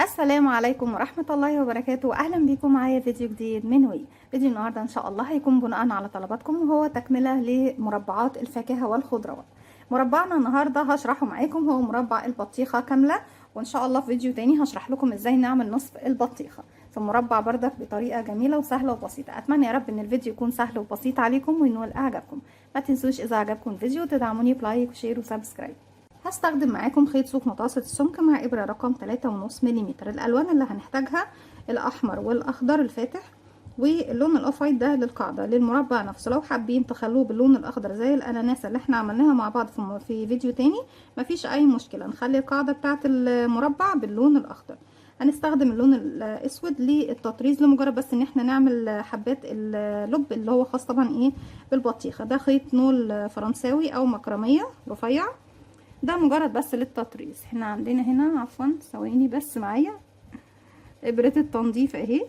السلام عليكم ورحمة الله وبركاته. أهلا بكم معايا فيديو جديد من وي. فيديو النهاردة إن شاء الله هيكون بناء على طلباتكم، وهو تكملة لمربعات الفاكهة والخضروات. مربعنا النهاردة هشرحه معاكم هو مربع البطيخة كاملة، وإن شاء الله في فيديو تاني هشرح لكم إزاي نعمل نصف البطيخة في مربع بردك بطريقة جميلة وسهلة وبسيطة. أتمنى يا رب إن الفيديو يكون سهل وبسيط عليكم وينول إعجابكم. ما تنسوش إذا عجبكم الفيديو تدعموني بلايك وشير وسبسكرايب. هستخدم معاكم خيط صوف متوسط السمك مع إبرة رقم 3.5 ملم. الألوان اللي هنحتاجها الأحمر والأخضر الفاتح، واللون الأوف وايت ده للقاعدة للمربع نفسه. لو حابين تخلوه باللون الأخضر زي الأناناس اللي احنا عملناها مع بعض في فيديو تاني مفيش أي مشكلة، نخلي القاعدة بتاعة المربع باللون الأخضر. هنستخدم اللون الأسود للتطريز لمجرد بس إن احنا نعمل حبات اللب اللي هو خاص طبعا إيه بالبطيخة. ده خيط نول فرنساوي أو مكرمية رفيع، ده مجرد بس للتطريز. احنا عندنا هنا عفوا ثواني بس معايا ابرة التنظيف اهي،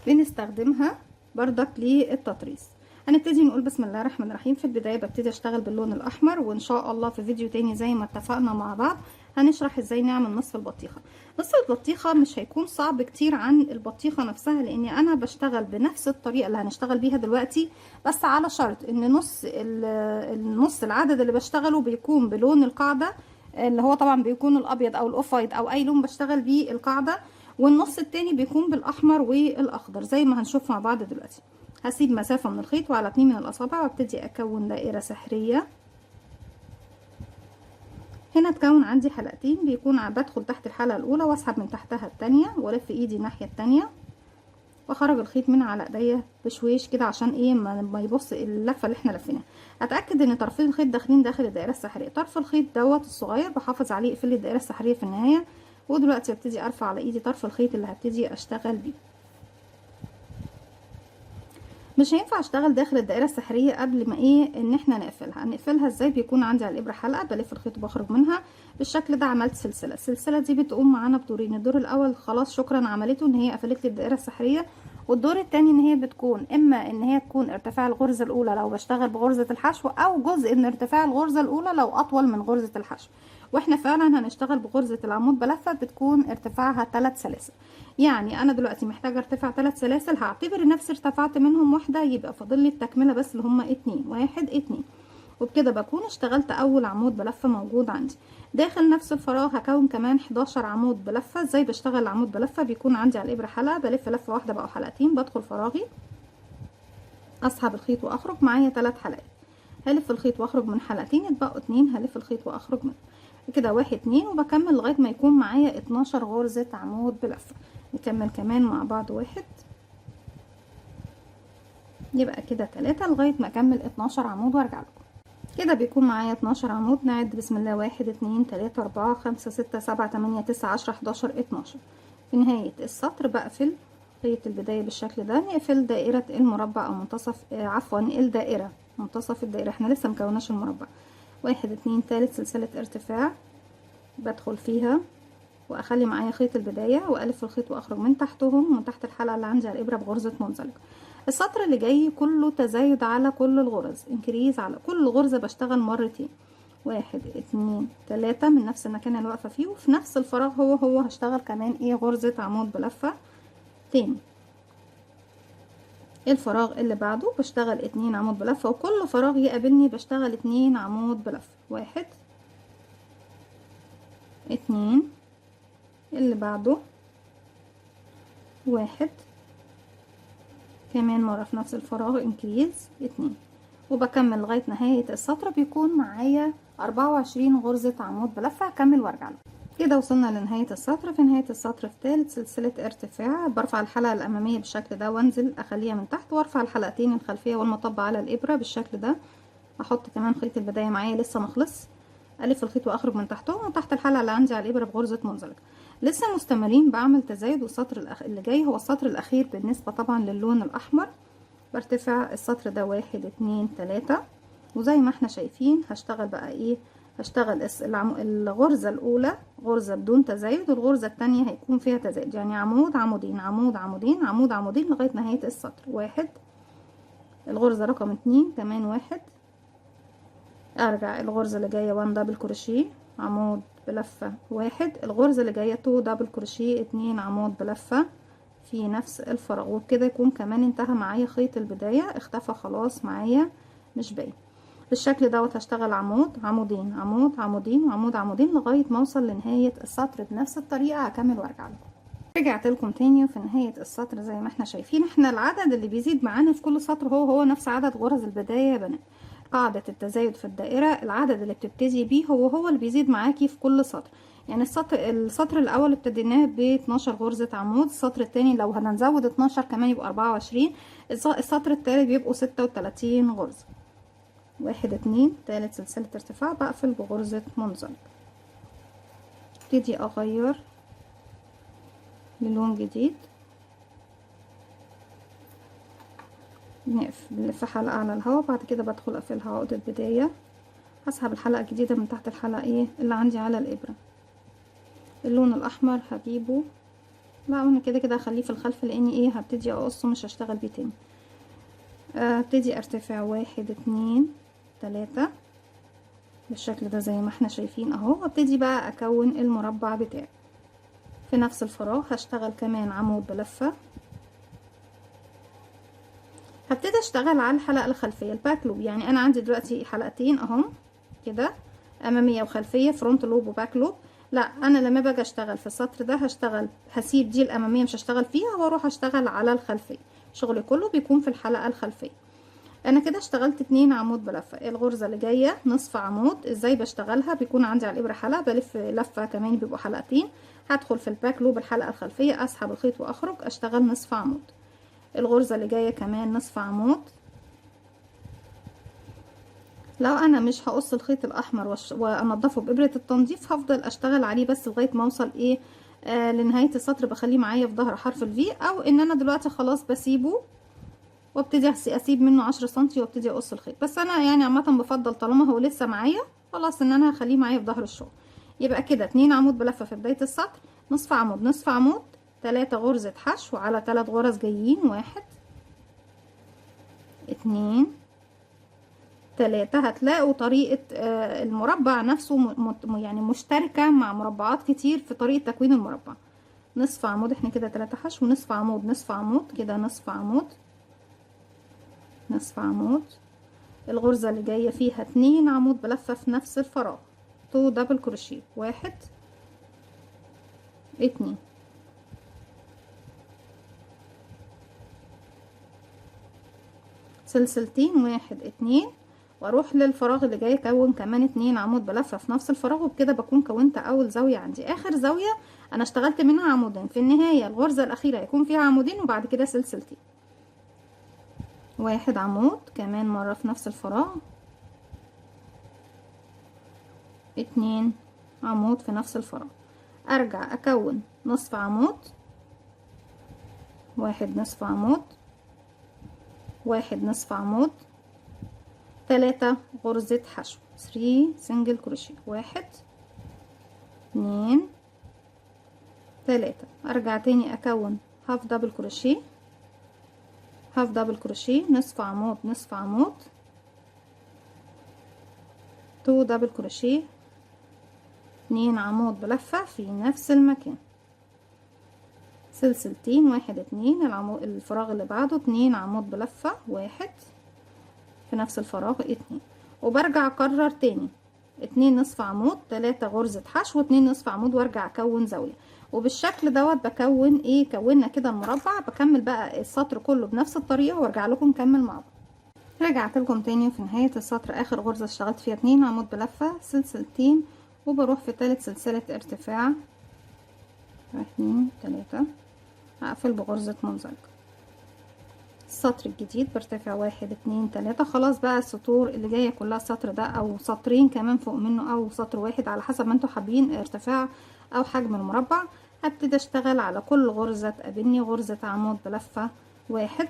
بنستخدمها بردك للتطريز. هنبتدي نقول بسم الله الرحمن الرحيم. في البداية ببتدي اشتغل باللون الاحمر، وان شاء الله في فيديو تاني زي ما اتفقنا مع بعض هنشرح ازاي نعمل نصف البطيخة. نصف البطيخة مش هيكون صعب كتير عن البطيخة نفسها، لاني انا بشتغل بنفس الطريقة اللي هنشتغل بيها دلوقتي، بس على شرط ان النص العدد اللي بشتغله بيكون بلون القاعدة اللي هو طبعا بيكون الابيض او الاوف وايت او اي لون بشتغل بيه القاعدة، والنص التاني بيكون بالاحمر والاخضر زي ما هنشوف مع بعض دلوقتي. هسيب مسافة من الخيط وعلى 2 من الاصابع وابتدي اكون دائرة سحرية. هنا تكون عندي حلقتين، بيكون بدخل تحت الحلقة الاولى واسحب من تحتها التانية والف ايدي الناحية التانية واخرج الخيط من على ايديا بشويش كده عشان ايه ما يبص اللفة اللي احنا لفيناها. اتاكد ان طرفين الخيط داخلين داخل الدائرة السحرية. طرف الخيط دوت الصغير بحافظ عليه اقفل الدائرة السحرية في النهاية، ودلوقتي ابتدي ارفع على ايدي طرف الخيط اللي هبتدي اشتغل بيه. مش هينفع اشتغل داخل الدائره السحريه قبل ما ان احنا نقفلها. هنقفلها ازاي؟ بيكون عندي على الابره حلقه بلف الخيط وبخرج منها بالشكل ده. عملت سلسله، السلسله دي بتقوم معانا بدورين. الدور الاول خلاص شكرا عملته ان هي قفلت لي الدائره السحريه، والدور التاني ان هي بتكون اما ان هي تكون ارتفاع الغرزه الاولى لو بشتغل بغرزه الحشو، او جزء من ارتفاع الغرزه الاولى لو اطول من غرزه الحشو. واحنا فعلا هنشتغل بغرزه العمود بلفه بتكون ارتفاعها 3 سلاسل. يعني انا دلوقتي محتاجه ارتفع 3 سلاسل، هعتبر نفسي ارتفعت منهم واحده، يبقى فاضل لي التكمله بس اللي هما 2 1 2، وبكده بكون اشتغلت اول عمود بلفه موجود عندي. داخل نفس الفراغ هكون كمان 11 عمود بلفه. ازاي بشتغل العمود بلفه؟ بيكون عندي على الابره حلقه بلف لفه واحده بقوا حلقتين، بدخل فراغي اسحب الخيط واخرج معايا 3 حلقات، هلف الخيط واخرج من حلقتين اتبقوا 2، هلف الخيط واخرج منه كده 1 2، وبكمل لغايه ما يكون معايا 12 غرزه عمود بلفه. نكمل كمان مع بعض 1، يبقى كده 3 لغايه ما اكمل 12 عمود وارجع لكم. كده بيكون معايا 12 عمود. نعد بسم الله 1 2 3 4 5 6 7 8 9 10 11 12. في نهايه السطر بقفل خيط البدايه بالشكل ده، نقفل دائره المربع او منتصف عفوا الدائره، منتصف الدائره، احنا لسه مكوناش المربع. 1 2 3 سلسله ارتفاع بدخل فيها واخلي معايا خيط البدايه والف الخيط واخرج من تحتهم من تحت الحلقه اللي عندي على الابره بغرزه منزلقه. السطر اللي جاي كله تزايد على كل الغرز، انكريز على كل غرزه بشتغل مرتين، 1 2 3 من نفس المكان اللي واقفه فيه، وفي نفس الفراغ هو هشتغل كمان غرزه عمود بلفه تاني. الفراغ اللي بعده بشتغل 2 عمود بلفه، وكل فراغ يقابلني بشتغل 2 عمود بلفه، 1 2 اللي بعده 1 كمان مرة في نفس الفراغ انكريز 2، وبكمل لغاية نهاية السطر بيكون معايا 24 غرزة عمود بلفة. هكمل وارجع لكم. كده وصلنا لنهاية السطر. في نهاية السطر في ثالث سلسلة ارتفاع برفع الحلقة الأمامية بالشكل ده وانزل أخليها من تحت، وارفع الحلقتين الخلفية والمطب على الإبرة بالشكل ده. أحط كمان خيط البداية معايا لسه مخلص، ألف الخيط وأخرج من تحتهم وتحت الحلقة اللي عندي على الإبرة بغرزة منزلقة. لسه مستمرين بعمل تزايد، والسطر اللي جاي هو السطر الأخير بالنسبة طبعا للون الأحمر. برتفع السطر ده 1 2 3، وزي ما احنا شايفين هشتغل بقى هشتغل الغرزة الأولى غرزة بدون تزايد، والغرزة التانية هيكون فيها تزايد، يعني عمود عمودين عمود عمودين عمود عمودين لغاية نهاية السطر. 1 الغرزة رقم 2 كمان 1 ارجع الغرزة اللي جاية 1 دبل كروشيه، عمود بلفة واحد، الغرزة اللي جاية 2 دبل كروشيه، 2 عمود بلفة في نفس الفراغ. وبكده يكون كمان انتهى معايا خيط البداية، اختفى خلاص معايا مش باين. بالشكل دوت هشتغل عمود عمودين عمود عمودين وعمود عمودين لغاية ما اوصل لنهاية السطر بنفس الطريقة. هكمل وارجع لكم. رجعت لكم تاني، وفي نهاية السطر زي ما احنا شايفين احنا العدد اللي بيزيد معانا في كل سطر هو نفس عدد غرز البداية يا بنات. قاعدة التزايد في الدائرة، العدد اللي بتبتدي بيه هو اللي بيزيد معاكي في كل سطر. يعني السطر الاول ابتديناه ب 12 غرزة عمود، السطر التاني لو هنزود 12 كمان يبقى 24، السطر التالت بيبقوا 36 غرزة. 1 2 تالت سلسلة ارتفاع، بقفل بغرزة منزلق. ابتدي اغير للون جديد، بنلف حلقة على الهواء، بعد كده بدخل اقفلها عقدة بداية، هسحب الحلقة الجديدة من تحت الحلقة اللي عندي على الابرة. اللون الاحمر هجيبه، لا انا كده هخليه في الخلف لاني هبتدي اقصه مش هشتغل بيه تاني. ابتدي ارتفع 1 2 3 بالشكل ده زي ما احنا شايفين اهو. هبتدي بقى اكون المربع بتاعي. في نفس الفراغ هشتغل كمان عمود بلفة، هبتدي اشتغل على الحلقة الخلفية الباك لوب. يعني انا عندي دلوقتي حلقتين اهم كده، امامية وخلفية، فرونت لوب وباك لوب. لا انا لما باجي اشتغل في السطر ده هسيب دي الامامية مش هشتغل فيها واروح اشتغل على الخلفية. شغلي كله بيكون في الحلقة الخلفية. انا كده اشتغلت 2 عمود بلفة. الغرزة اللي جاية نصف عمود. ازاي بشتغلها؟ بيكون عندي على الابرة حلقة، بلف لفة كمان بيبقوا حلقتين، هدخل في الباك لوب الحلقة الخلفية، اسحب الخيط واخرج اشتغل نصف عمود. الغرزة اللي جاية كمان نصف عمود. لو انا مش هقص الخيط الاحمر وانضفه بابرة التنظيف، هفضل اشتغل عليه بس لغاية ما اوصل لنهاية السطر، بخليه معايا في ظهر حرف الفي. او ان انا دلوقتي خلاص بسيبه وابتدي اسيب منه 10 سنتي وابتدي اقص الخيط. بس انا يعني عامة بفضل طالما هو لسه معايا خلاص ان انا هخليه معايا في ظهر الشغل. يبقى كده 2 عمود بلفة في بداية السطر، نصف عمود نصف عمود، 3 غرزة حشو على 3 غرز جايين، 1 2 3. هتلاقوا طريقة المربع نفسه يعني مشتركة مع مربعات كتير في طريقة تكوين المربع. نصف عمود، احنا كده 3 حشو، نصف عمود نصف عمود، كده نصف عمود نصف عمود. الغرزة اللي جاية فيها 2 عمود بلفة في نفس الفراغ، 2 دبل كروشيه، 1 2 سلسلتين، 1 2، واروح للفراغ اللي جاي اكون كمان 2 عمود بلفة في نفس الفراغ. وبكده بكون كونت اول زاوية عندي. اخر زاوية انا اشتغلت منها عمودين، في النهاية الغرزة الاخيرة هيكون فيها عمودين وبعد كده سلسلتين. 1 عمود كمان مرة في نفس الفراغ، 2 عمود في نفس الفراغ. ارجع اكون نصف عمود، 1 نصف عمود، 1 نصف عمود، 3 غرزة حشو، 3 سنجل كروشيه، 1 2 3. ارجع تاني اكون هاف دبل كروشيه، هاف دبل كروشيه، نصف عمود نصف عمود، 2 دبل كروشيه، 2 عمود بلفة في نفس المكان، سلسلتين، 1 2، الفراغ اللي بعده 2 عمود بلفة، 1 في نفس الفراغ 2. وبرجع اكرر تاني 2 نصف عمود، 3 غرزة حشو، 2 نصف عمود، وارجع اكون زاوية. وبالشكل دوت بكون كونا كده المربع. بكمل بقى السطر كله بنفس الطريقة وارجع لكم نكمل مع بعض. رجعت لكم تاني في نهاية السطر اخر غرزة اشتغلت فيها 2 عمود بلفة، سلسلتين، وبروح في تالت سلسلة ارتفاع 2 3، هقفل بغرزة منزلقة. السطر الجديد برتفع 1 2 3. خلاص بقى السطور اللي جاية كلها السطر ده او سطرين كمان فوق منه او سطر واحد على حسب ما انتوا حابين ارتفاع او حجم المربع. هبتدي اشتغل على كل غرزة تقابلني غرزة عمود بلفة 1.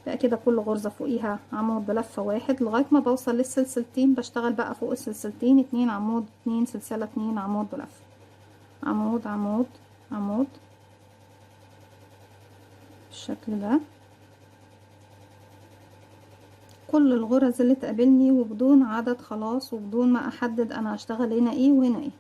بقى كده كل غرزة فوقيها عمود بلفة 1 لغاية ما بوصل للسلسلتين. بشتغل بقى فوق السلسلتين 2 عمود 2 سلسلة 2 عمود بلفة، عمود عمود عمود بالشكل ده. كل الغرز اللي تقابلني وبدون عدد خلاص، وبدون ما احدد انا هشتغل هنا ايه وهنا ايه.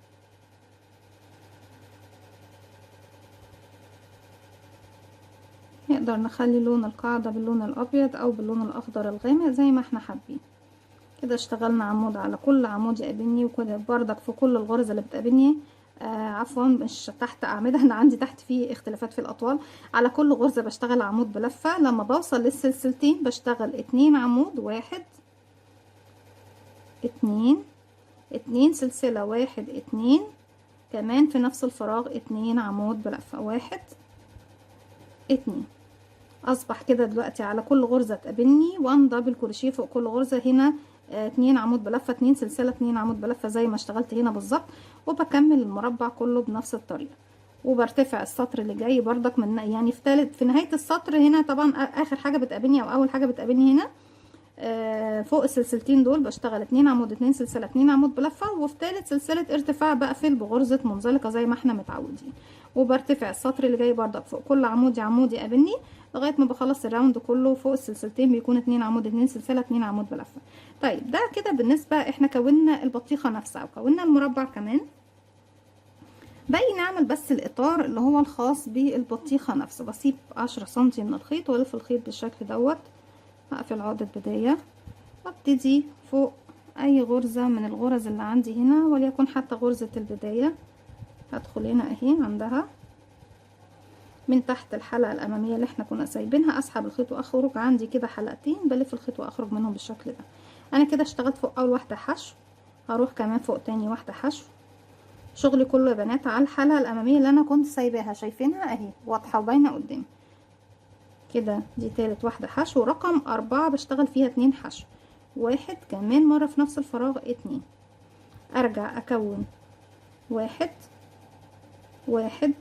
نقدر نخلي لون القاعدة باللون الابيض او باللون الاخضر الغامق زي ما احنا حابين. كده اشتغلنا عمود على كل عمود يقابلني، وكده بردك في كل الغرز اللي بتقابلني. عفوا مش تحت اعمدة، انا عندي تحت فيه اختلافات في الاطوال. على كل غرزة بشتغل عمود بلفة. لما بوصل للسلسلتين بشتغل 2 عمود، 1 2 2 سلسلة، 1 2 كمان في نفس الفراغ 2 عمود بلفة، 1 2. اصبح كده دلوقتي على كل غرزة تقابلني 1 دبل كروشيه فوق كل غرزة. هنا 2 عمود بلفة، 2 سلسلة، 2 عمود بلفة زي ما اشتغلت هنا بالظبط. وبكمل المربع كله بنفس الطريقة. وبرتفع السطر اللي جاي بردك من يعني في نهاية السطر هنا طبعا اخر حاجة بتقابلني او اول حاجة بتقابلني هنا فوق السلسلتين دول بشتغل 2 عمود، 2 سلسلة، 2 عمود بلفة. وفي ثالث سلسلة ارتفاع بقفل بغرزة منزلقة زي ما احنا متعودين. وبرتفع السطر اللي جاي بردك فوق كل عمود عمود يقابلني لغاية ما بخلص الراوند كله. فوق السلسلتين بيكون 2 عمود، 2 سلسلة، 2 عمود بلفة. طيب ده كده بالنسبة احنا كونا البطيخة نفسها وكونا المربع كمان. باقي نعمل بس الاطار اللي هو الخاص بالبطيخة نفسه. بسيب 10 سنتي من الخيط والف الخيط بالشكل دوت. هقفل عقدة بداية وابتدي فوق اي غرزة من الغرز اللي عندي هنا، وليكن حتى غرزة البداية. هدخل هنا اهي عندها من تحت الحلقة الامامية اللي احنا كنا سايبينها، اسحب الخيط واخرج. عندي كده حلقتين بلف الخيط واخرج منهم بالشكل ده. انا كده اشتغلت فوق اول واحدة حشو، هروح كمان فوق تاني واحدة حشو. شغلي كله يا بنات على الحلقة الامامية اللي انا كنت سايباها، شايفينها اهي واضحة وباينة قدامي كده. دي تالت واحدة حشو. رقم 4 بشتغل فيها 2 حشو، 1 كمان مرة في نفس الفراغ 2. ارجع اكون 1 1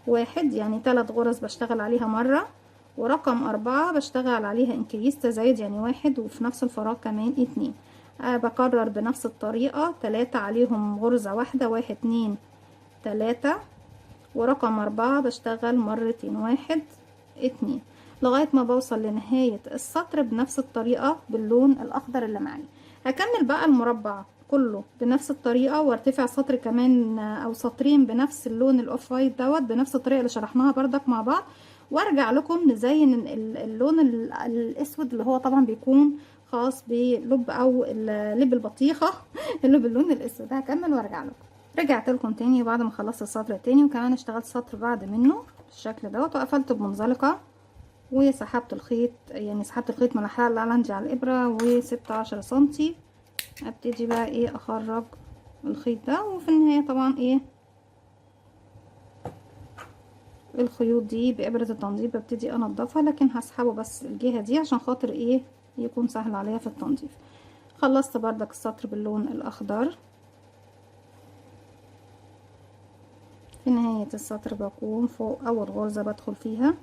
1 يعني 3 غرز بشتغل عليها مرة. ورقم 4 بشتغل عليها انكريس تزايد يعني 1 وفي نفس الفراغ كمان 2. بكرر بنفس الطريقة 3 عليهم غرزة واحدة، 1 2 3. ورقم 4 بشتغل مرتين 1 2 لغاية ما بوصل لنهاية السطر بنفس الطريقة باللون الأخضر اللي معايا. هكمل بقى المربع كله بنفس الطريقة وارتفع سطر كمان أو سطرين بنفس اللون الأوف وايت دوت بنفس الطريقة اللي شرحناها بردك مع بعض. وارجع لكم نزين اللون الأسود اللي هو طبعا بيكون خاص بلب أو لب البطيخة اللي باللون الأسود. هكمل وارجع لكم. رجعت لكم تاني بعد ما خلصت السطر التاني، وكمان اشتغلت سطر بعد منه بالشكل دوت، وقفلت بمنزلقة وسحبت الخيط، يعني سحبت الخيط من الحلقة اللي عندي على الابرة وسبت 10 سنتي. ابتدي بقى ايه اخرج الخيط ده. وفي النهاية طبعا ايه الخيوط دي بابرة التنظيف ببتدي انضفها، لكن هسحبه بس الجهة دي عشان خاطر ايه يكون سهل عليا في التنظيف. خلصت بردك السطر باللون الاخضر. في نهاية السطر بكون فوق اول غرزة بدخل فيها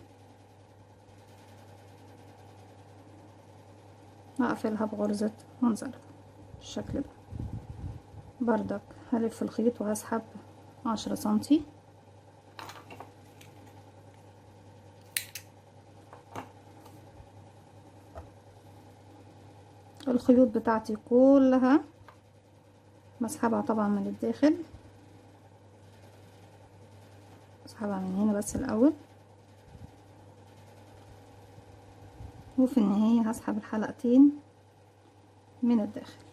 هقفلها بغرزة منزلقة بالشكل ده. بردك هلف الخيط وهسحب 10 سنتي. الخيوط بتاعتي كلها بسحبها طبعا من الداخل، بسحبها من هنا بس الاول، وفي النهاية هسحب الحلقتين من الداخل.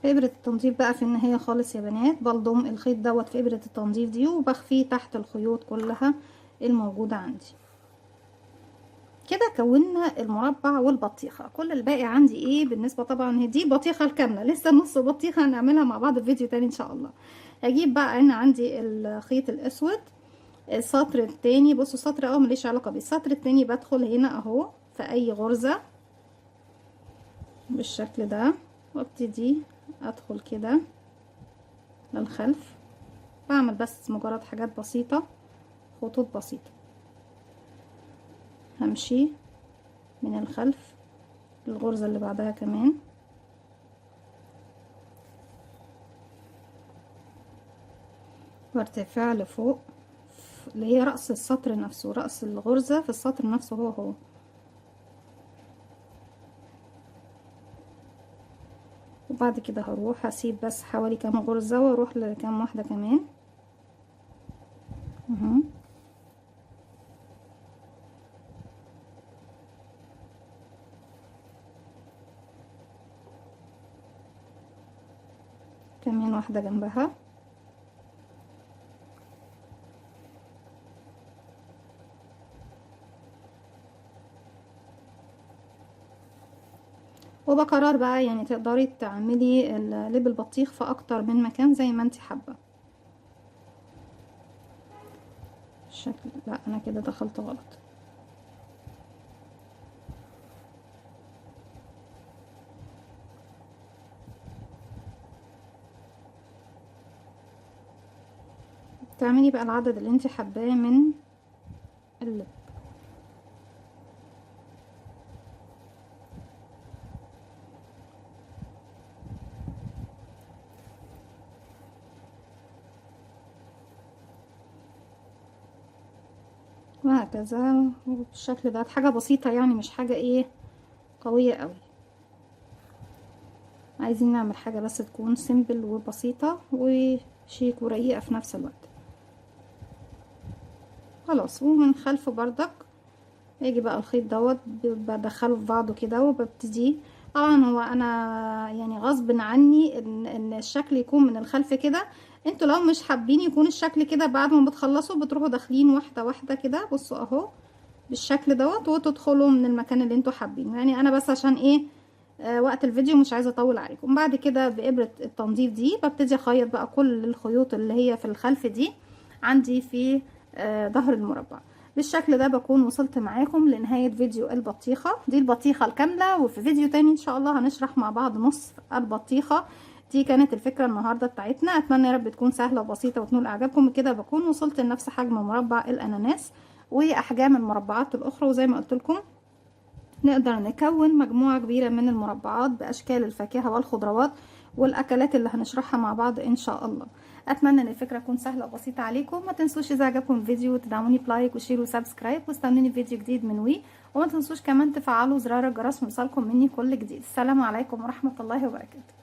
في ابرة التنظيف بقى في النهاية خالص يا بنات بلضم الخيط دوت في ابرة التنظيف دي وبخفيه تحت الخيوط كلها الموجودة عندي. كده كونا المربع والبطيخة. كل الباقي عندي ايه بالنسبة طبعا دي بطيخة الكاملة، لسه نص بطيخة هنعملها مع بعض في فيديو تاني ان شاء الله. هجيب بقى انا عندي الخيط الاسود السطر التاني. بصوا السطر اهو مليش علاقة بيه. السطر التاني بدخل هنا اهو في اي غرزة بالشكل ده وابتدي ادخل كده للخلف. بعمل بس مجرد حاجات بسيطة، خطوط بسيطة. همشي من الخلف للغرزة اللي بعدها كمان وارتفاع لفوق اللي هي رأس السطر نفسه، رأس الغرزة في السطر نفسه هو. وبعد كده هروح هسيب بس حوالي كام غرزة واروح لكام واحدة كمان اهو. كمان واحدة جنبها، وبقرر بقى يعني تقدري تعملي لب البطيخ في اكتر من مكان زي ما انت حابة. الشكل، لا انا كده دخلت غلط. تعملي بقى العدد اللي انت حباه من اللب. وهكذا بالشكل ده، حاجة بسيطة يعني مش حاجة ايه قوية قوي. عايزين نعمل حاجة بس تكون سيمبل وبسيطة وشيك ورقيقة في نفس الوقت. خلاص، ومن خلفه بردك يجي بقى الخيط دوت بدخله في بعضه كده وببتدي. طبعا هو انا يعني غصب عني ان الشكل يكون من الخلف كده. انتوا لو مش حابين يكون الشكل كده بعد ما بتخلصوا بتروحوا داخلين واحده واحده كده، بصوا اهو بالشكل دوت، وتدخلوا من المكان اللي انتوا حابينه. يعني انا بس عشان ايه وقت الفيديو مش عايزه اطول عليكم. بعد كده بابره التنظيف دي ببتدي اخيط بقى كل الخيوط اللي هي في الخلف دي عندي في ظهر المربع. بالشكل ده بكون وصلت معاكم لنهاية فيديو البطيخة دي، البطيخة الكاملة. وفي فيديو تاني ان شاء الله هنشرح مع بعض نصف البطيخة. دي كانت الفكرة النهاردة بتاعتنا، اتمنى يا رب تكون سهلة وبسيطة وتنول اعجابكم. كده بكون وصلت لنفس حجم مربع الاناناس واحجام المربعات الاخرى. وزي ما قلت لكم نقدر نكون مجموعة كبيرة من المربعات بأشكال الفاكهة والخضروات والأكلات اللي هنشرحها مع بعض إن شاء الله. أتمنى إن الفكرة تكون سهلة وبسيطة عليكم. ما تنسوش إذا عجبكم الفيديو تدعموني بلايك وشير وسبسكرايب، واستنوني فيديو جديد من وي. وما تنسوش كمان تفعلوا زرار الجرس ليوصلكم مني كل جديد. السلام عليكم ورحمة الله وبركاته.